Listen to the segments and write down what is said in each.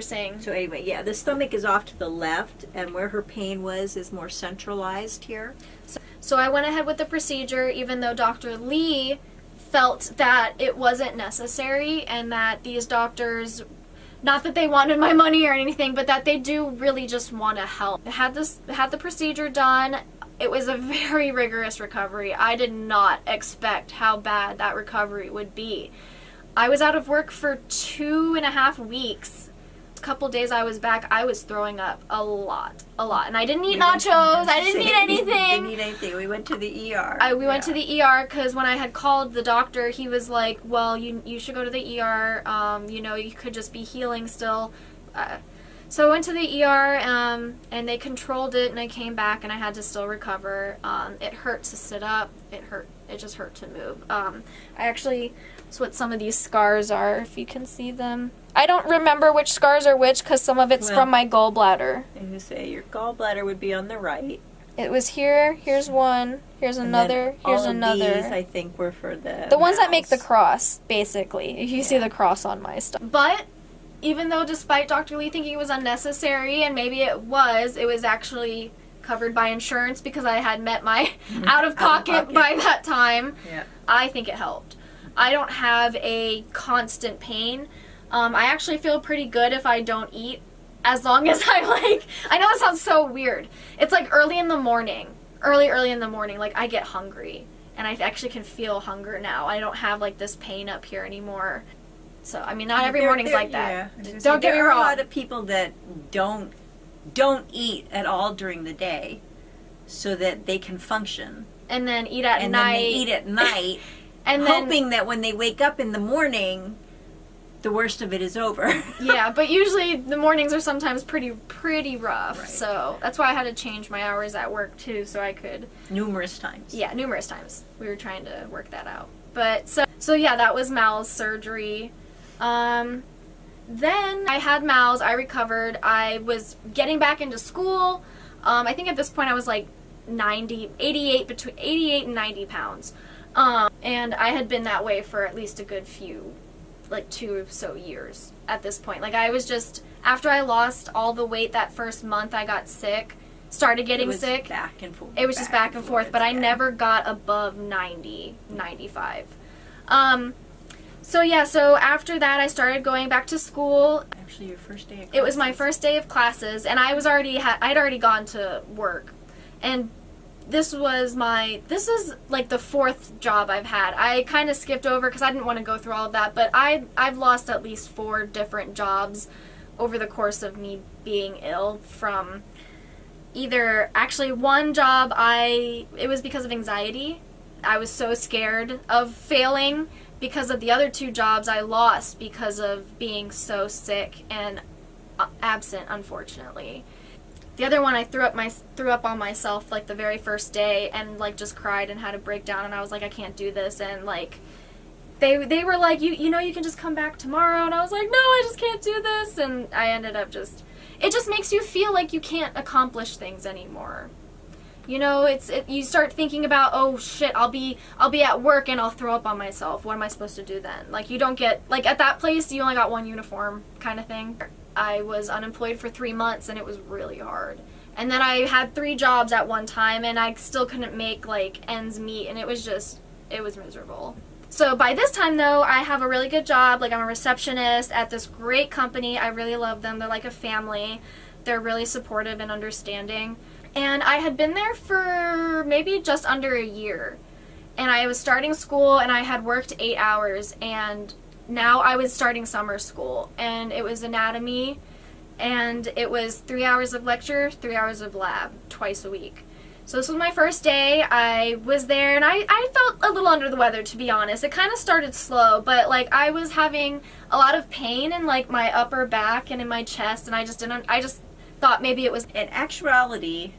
were saying. So anyway, yeah, the stomach is off to the left, and where her pain was is more centralized here. So I went ahead with the procedure, even though Dr. Lee felt that it wasn't necessary, and that these doctors, not that they wanted my money or anything, but that they do really just want to help. I had the procedure done. It was a very rigorous recovery. I did not expect how bad that recovery would be. I was out of work for 2.5 weeks. A couple days I was back, I was throwing up a lot. And I didn't eat nachos. I didn't eat anything. Didn't eat anything. We went to the ER. We went to the ER because when I had called the doctor, he was like, well, you should go to the ER. You could just be healing still. So I went to the ER, and they controlled it, and I came back, and I had to still recover. It hurt to sit up. It just hurt to move. That's what some of these scars are, if you can see them. I don't remember which scars are which, because some of it's from my gallbladder. I would say your gallbladder would be on the right. It was here. Here's one. Here's another. Here's another. All of these, I think, were for the ones that make the cross, basically. You see the cross on my stuff. But even though, despite Dr. Lee thinking it was unnecessary, and maybe it was actually covered by insurance because I had met my out-of-pocket by that time. Yeah. I think it helped. I don't have a constant pain. I actually feel pretty good if I don't eat, as long as I know it sounds so weird. It's like early in the morning, like I get hungry, and I actually can feel hunger now. I don't have like this pain up here anymore. So, I mean, not every morning's like that. Yeah. Don't get me wrong. There are a lot of people that don't eat at all during the day so that they can function. And then eat at night. And then they eat at night, and hoping that when they wake up in the morning, the worst of it is over. Yeah, but usually the mornings are sometimes pretty rough. Right. So that's why I had to change my hours at work too, so I could. Numerous times. Yeah, numerous times. We were trying to work that out. But so yeah, that was Mal's surgery. Then I had Mal's. I recovered. I was getting back into school. I think at this point I was like 88 and 90 pounds. And I had been that way for at least a good few, like 2 or so years at this point. Like I was just, after I lost all the weight that first month, I got sick, started getting sick. Back and forth. It was just back and forth, but I never got above 90, 95. So after that I started going back to school. Actually, your first day of classes. It was my first day of classes, and I'd already gone to work. And this is like the 4th job I've had. I kind of skipped over because I didn't want to go through all of that, but I've lost at least 4 different jobs over the course of me being ill from either, actually one job it was because of anxiety. I was so scared of failing because of the other 2 jobs I lost because of being so sick and absent, unfortunately. The other one I threw up on myself like the very first day and like just cried and had a breakdown, and I was like, I can't do this, and like they were like, you know you can just come back tomorrow, and I was like, no, I just can't do this, and I ended up it just makes you feel like you can't accomplish things anymore. You know, you start thinking about, oh shit, I'll be at work and I'll throw up on myself. What am I supposed to do then? Like, you don't get, like, at that place you only got 1 uniform kind of thing. I was unemployed for 3 months, and it was really hard. And then I had 3 jobs at one time, and I still couldn't make like ends meet, and it was miserable. So by this time though, I have a really good job. Like, I'm a receptionist at this great company. I really love them. They're like a family. They're really supportive and understanding. And I had been there for maybe just under a year. And I was starting school, and I had worked 8 hours, and now I was starting summer school, and it was anatomy, and it was 3 hours of lecture, 3 hours of lab, twice a week. So this was my first day. I was there, and I felt a little under the weather, to be honest. It kind of started slow, but like I was having a lot of pain in like my upper back and in my chest, and I just thought maybe it was... In actuality,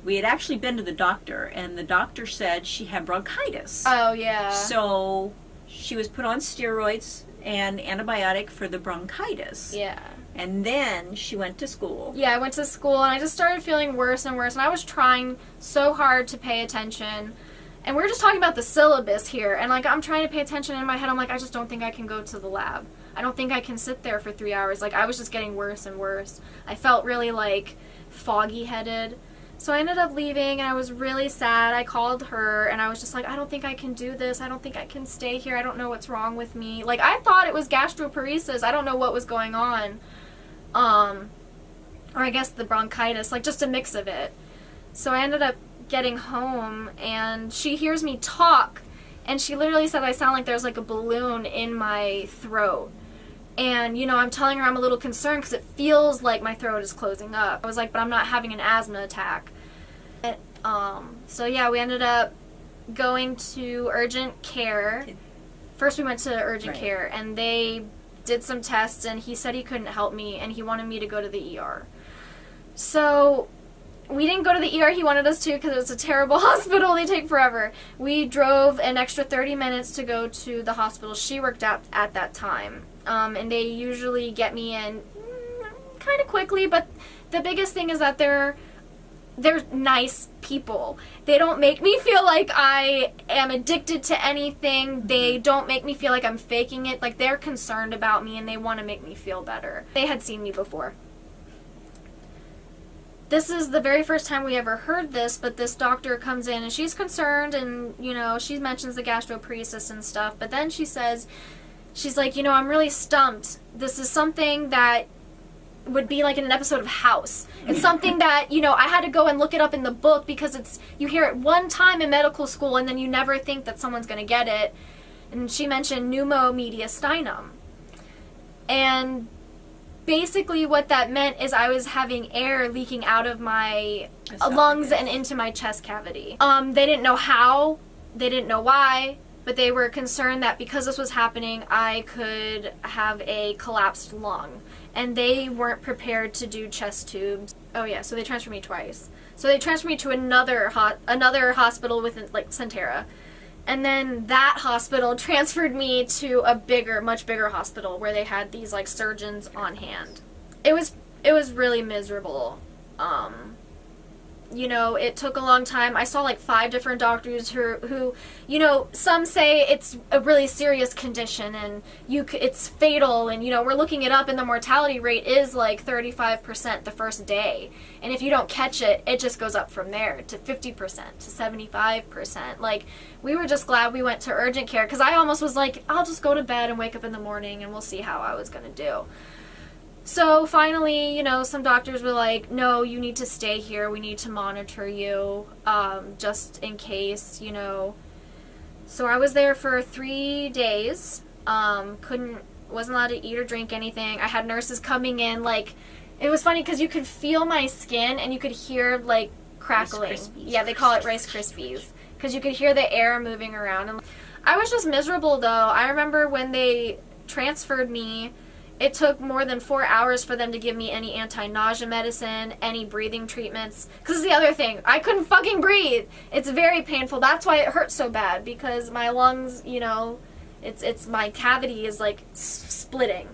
we had actually been to the doctor, and the doctor said she had bronchitis. Oh, yeah. So she was put on steroids and antibiotic for the bronchitis. Yeah. And then she went to school. Yeah, I went to school, and I just started feeling worse and worse, and I was trying so hard to pay attention, And we're just talking about the syllabus here. And, like, I'm trying to pay attention in my head. I'm like, I just don't think I can go to the lab. I don't think I can sit there for 3 hours. Like, I was just getting worse and worse. I felt really, like, foggy-headed. So I ended up leaving, and I was really sad. I called her, and I was just like, I don't think I can do this. I don't think I can stay here. I don't know what's wrong with me. Like, I thought it was gastroparesis. I don't know what was going on. Or I guess the bronchitis, like, just a mix of it. So I ended up getting home, and she hears me talk, and she literally said I sound like there's like a balloon in my throat. And, you know, I'm telling her I'm a little concerned because it feels like my throat is closing up. I was like, but I'm not having an asthma attack. So yeah, we ended up going to urgent care. First we went to urgent care, and they did some tests, and he said he couldn't help me, and he wanted me to go to the ER. So we didn't go to the ER he wanted us to because it was a terrible hospital. They take forever. We drove an extra 30 minutes to go to the hospital she worked at that time. And they usually get me in kind of quickly, but the biggest thing is that they're nice people. They don't make me feel like I am addicted to anything. They don't make me feel like I'm faking it. Like, they're concerned about me, and they want to make me feel better. They had seen me before. This is the very first time we ever heard this, but this doctor comes in and she's concerned, and, you know, she mentions the gastroparesis and stuff, but then she says, she's like, you know, I'm really stumped. This is something that would be like in an episode of House. It's something that, you know, I had to go and look it up in the book because you hear it one time in medical school and then you never think that someone's going to get it. And she mentioned pneumomediastinum. And basically what that meant is I was having air leaking out of my lungs and into my chest cavity. They didn't know how, they didn't know why, but they were concerned that because this was happening, I could have a collapsed lung. And they weren't prepared to do chest tubes. Oh yeah, so they transferred me twice. So they transferred me to another hospital within, like, Centera. And then that hospital transferred me to a much bigger hospital where they had these, like, surgeons on hand. It was really miserable. You know, it took a long time. I saw like 5 different doctors who, you know, some say it's a really serious condition and it's fatal, and, you know, we're looking it up, and the mortality rate is like 35% the first day. And if you don't catch it, it just goes up from there to 50%, to 75%. Like, we were just glad we went to urgent care, because I almost was like, I'll just go to bed and wake up in the morning and we'll see how I was going to do. So finally, you know, some doctors were like, no, you need to stay here. We need to monitor you, just in case, you know. So I was there for 3 days. Wasn't allowed to eat or drink anything. I had nurses coming in, like, it was funny because you could feel my skin and you could hear, like, crackling. Rice Krispies. Yeah, they call it Rice Krispies. Because you could hear the air moving around. And I was just miserable, though. I remember when they transferred me, it took more than 4 hours for them to give me any anti-nausea medicine, any breathing treatments. Because the other thing, I couldn't fucking breathe. It's very painful. That's why it hurts so bad, because my lungs, you know, it's my cavity is like splitting.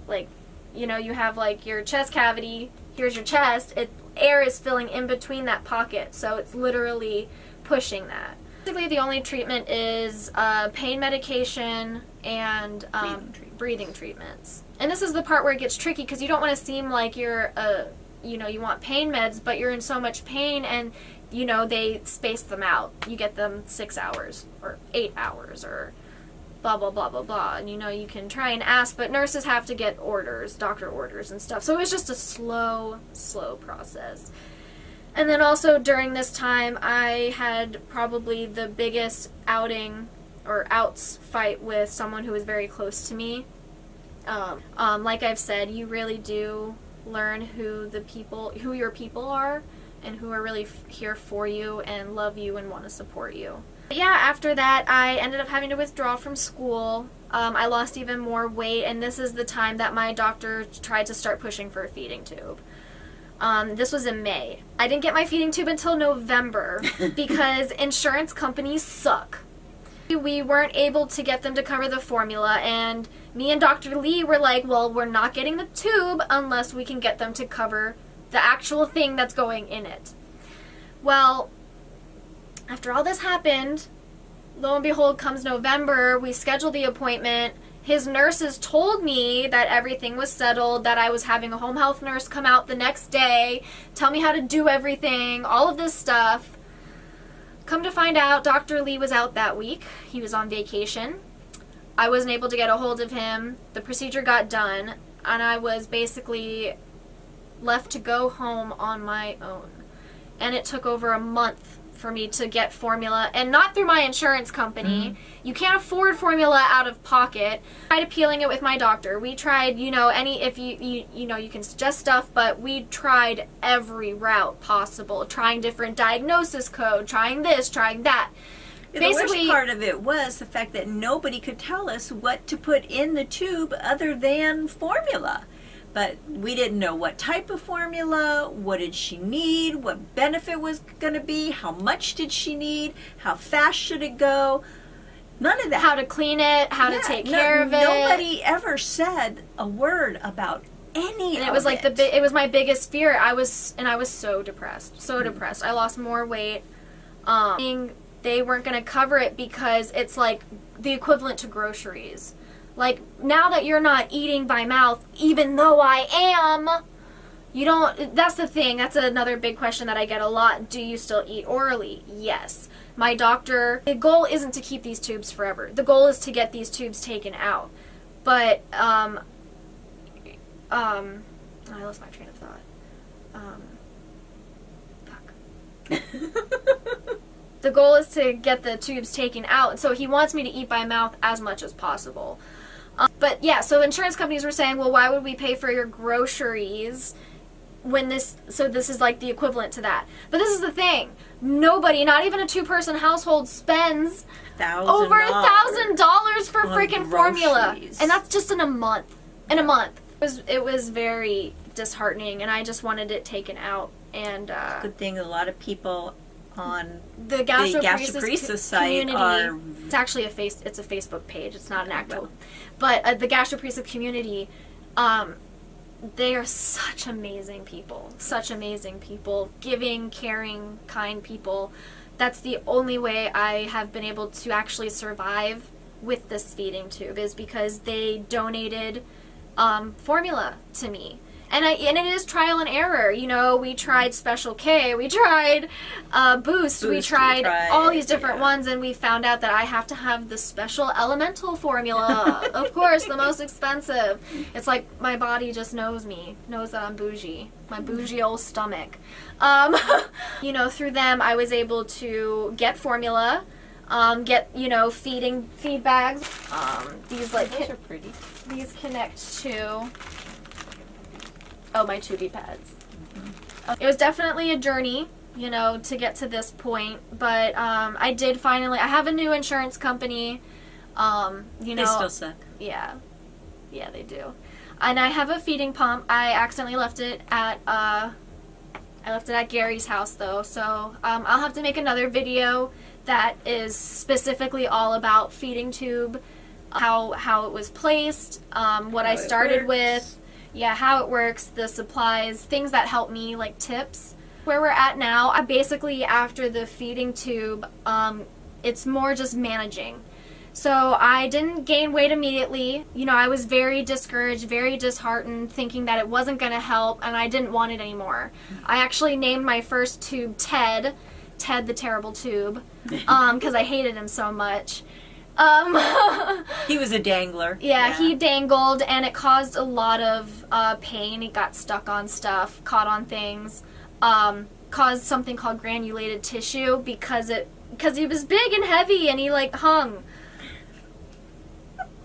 Like, you know, you have like your chest cavity, here's your chest, air is filling in between that pocket, so it's literally pushing that. Basically, the only treatment is pain medication and breathing treatments. And this is the part where it gets tricky, because you don't want to seem like you're, you know, you want pain meds, but you're in so much pain, and, you know, they space them out. You get them 6 hours or 8 hours or blah, blah, blah, blah, blah. And, you know, you can try and ask, but nurses have to get orders, doctor orders and stuff. So it was just a slow process. And then also during this time, I had probably the biggest outs fight with someone who was very close to me. Like I've said, you really do learn who your people are, and who are really here for you and love you and want to support you. But yeah, after that, I ended up having to withdraw from school. I lost even more weight, and this is the time that my doctor tried to start pushing for a feeding tube. This was in May. I didn't get my feeding tube until November because insurance companies suck. We weren't able to get them to cover the formula, and me and Dr. Lee were like, well, we're not getting the tube unless we can get them to cover the actual thing that's going in it. Well, After all this happened, lo and behold, comes November, we scheduled the appointment. His nurses told me that everything was settled, that I was having a home health nurse come out the next day, tell me how to do everything, all of this stuff. Come to find out, Dr. Lee was out that week. He was on vacation. I wasn't able to get a hold of him. The procedure got done, and I was basically left to go home on my own. And it took over a month for me to get formula, and not through my insurance company. You can't afford formula out of pocket. I tried appealing it with my doctor. We tried, you can suggest stuff, but we tried every route possible, trying different diagnosis code, trying this, trying that. The worst part of it was the fact that nobody could tell us what to put in the tube other than formula. But we didn't know what type of formula, what did she need, what benefit was going to be, how much did she need, how fast should it go. None of that. How to clean it, how to take care of it. Nobody ever said a word about any of it. And it was like it was my biggest fear. I was so depressed. So depressed. I lost more weight. They weren't going to cover it because it's like the equivalent to groceries. Like, now that you're not eating by mouth, even though I am, you don't, that's the thing. That's another big question that I get a lot. Do you still eat orally? Yes. My doctor, the goal isn't to keep these tubes forever. The goal is to get these tubes taken out. But, I lost my train of thought. The goal is to get the tubes taken out. So he wants me to eat by mouth as much as possible. But yeah, so insurance companies were saying, well, why would we pay for your groceries when this is like the equivalent to that. But this is the thing. Nobody, not even a 2-person household, spends over $1,000 for freaking formula. And that's just in a month. It was very disheartening, and I just wanted it taken out. And good thing a lot of people on the Gastroparesis site community are... It's actually it's a Facebook page. It's not an actual. But the Gastroparesis community, they are such amazing people. Such amazing people. Giving, caring, kind people. That's the only way I have been able to actually survive with this feeding tube, is because they donated formula to me. And it is trial and error. You know, we tried Special K, we tried Boost, we tried all these different ones, and we found out that I have to have the special elemental formula. Of course, the most expensive. It's like my body just knows that I'm bougie. My bougie old stomach. You know, through them, I was able to get formula, get, you know, feed bags. These, like, those are pretty. These connect to... Oh, my Tubi pads. It was definitely a journey, you know, to get to this point, but I did finally, I have a new insurance company, you know. They still suck. Yeah. Yeah, they do. And I have a feeding pump. I accidentally left it at Gary's house, though, so I'll have to make another video that is specifically all about feeding tube, how it was placed, what I started with. Yeah, how it works, the supplies, things that help me, like tips. Where we're at now, I basically, after the feeding tube, it's more just managing. So I didn't gain weight immediately. You know, I was very discouraged, very disheartened, thinking that it wasn't going to help, and I didn't want it anymore. I actually named my first tube Ted the Terrible Tube, because I hated him so much. He was a dangler. Yeah, he dangled, and it caused a lot of pain. He got stuck on stuff, caught on things, caused something called granulated tissue because he was big and heavy, and he like hung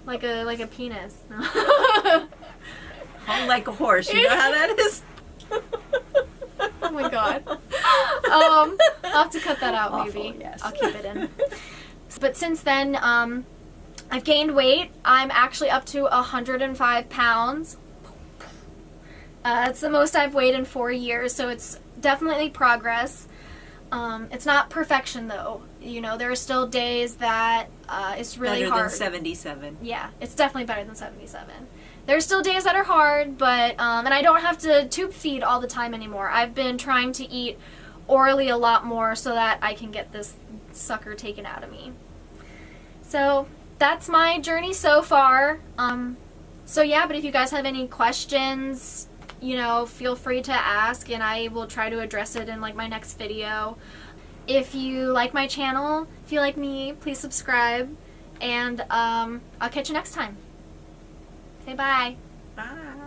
like a penis. Hung like a horse. You know how that is? Oh my god. I'll have to cut that out. Awful, maybe. Yes. I'll keep it in. But since then, I've gained weight. I'm actually up to 105 pounds. It's the most I've weighed in 4 years, so it's definitely progress. It's not perfection, though. You know, there are still days that it's really hard. Better than 77. Yeah, it's definitely better than 77. There are still days that are hard, but and I don't have to tube feed all the time anymore. I've been trying to eat orally a lot more so that I can get this sucker taken out of me. So that's my journey so far. So yeah, but if you guys have any questions, you know, feel free to ask and I will try to address it in like my next video. If you like my channel, if you like me, please subscribe, and I'll catch you next time. Say bye. Bye.